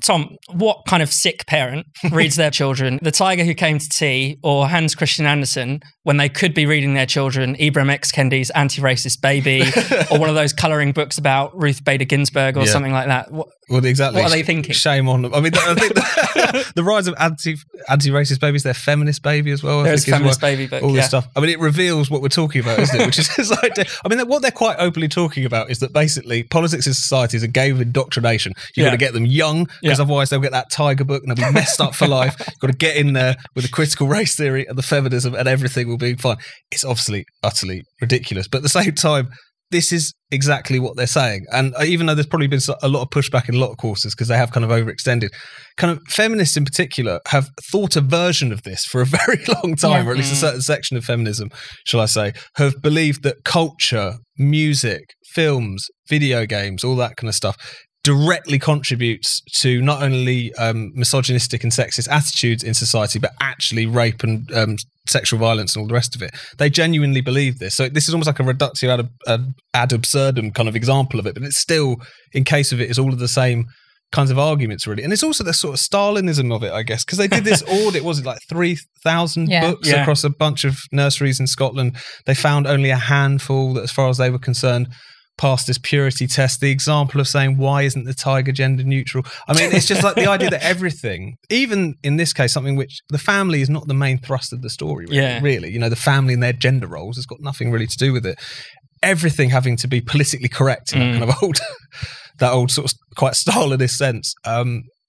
Tom, what kind of sick parent reads their children The Tiger Who Came to Tea or Hans Christian Andersen when they could be reading their children Ibram X. Kendi's Anti-Racist Baby or one of those colouring books about Ruth Bader Ginsburg or something like that? What are they thinking? Shame on them. I mean, I think the rise of anti-racist babies, they're feminist baby as well. There's feminist baby book, all this stuff. I mean, it reveals what we're talking about, isn't it? Which is this idea. I mean, what they're quite openly talking about is that basically politics in society is a game of indoctrination. You've got to get them young, because otherwise they'll get that Tiger book and they'll be messed up for life. You've got to get in there with the critical race theory and the feminism and everything will be fine. It's obviously utterly ridiculous. But at the same time, this is exactly what they're saying. And even though there's probably been a lot of pushback in a lot of courses because they have kind of overextended, kind of feminists in particular have thought a version of this for a very long time, or at least a certain section of feminism, shall I say, have believed that culture, music, films, video games, all that kind of stuff directly contributes to not only misogynistic and sexist attitudes in society, but actually rape and sexual violence and all the rest of it. They genuinely believe this. So this is almost like a reductio ad absurdum kind of example of it, but it's still, in case of it, is all of the same kinds of arguments, really. And it's also the sort of Stalinism of it, I guess, because they did this audit, was it like 3,000 books across a bunch of nurseries in Scotland. They found only a handful that, as far as they were concerned, passed this purity test. The example of saying, why isn't the tiger gender neutral? I mean, it's just like the idea that everything, even in this case, something which the family is not the main thrust of the story, really. You know, the family and their gender roles has got nothing really to do with it. Everything having to be politically correct in that kind of that old sort of quite Stalinist sense.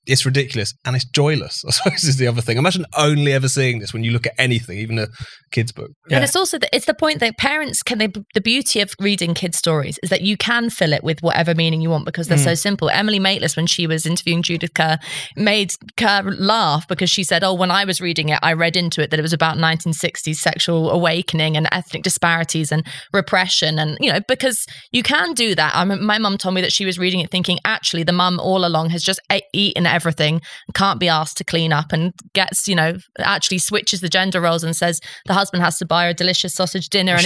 It's ridiculous and it's joyless, I suppose, is the other thing. Imagine only ever seeing this when you look at anything, even a kid's book. And it's also it's the point that parents the beauty of reading kids' stories is that you can fill it with whatever meaning you want because they're so simple. Emily Maitlis, when she was interviewing Judith Kerr, made Kerr laugh because she said, when I was reading it, I read into it that it was about 1960s sexual awakening and ethnic disparities and repression. And, because you can do that. My mum told me that she was reading it thinking, actually, the mum all along has just eaten everything, can't be asked to clean up, and gets, actually switches the gender roles and says the husband has to buy her a delicious sausage dinner, and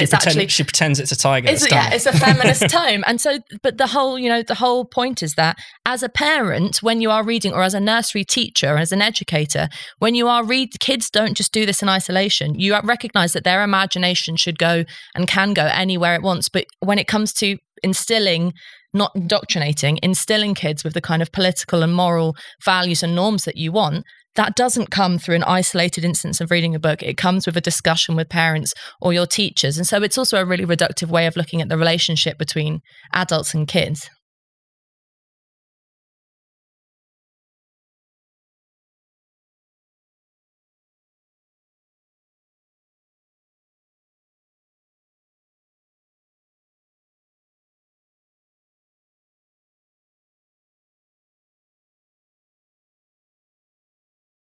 she pretends it's a tiger. It's a feminist tome. And so, but the whole point is that as a parent, when you are reading, or as a nursery teacher, or as an educator, when you are kids don't just do this in isolation. You recognize that their imagination should go and can go anywhere it wants. But when it comes to instilling, not indoctrinating, instilling kids with the kind of political and moral values and norms that you want, that doesn't come through an isolated instance of reading a book. It comes with a discussion with parents or your teachers. And so it's also a really reductive way of looking at the relationship between adults and kids.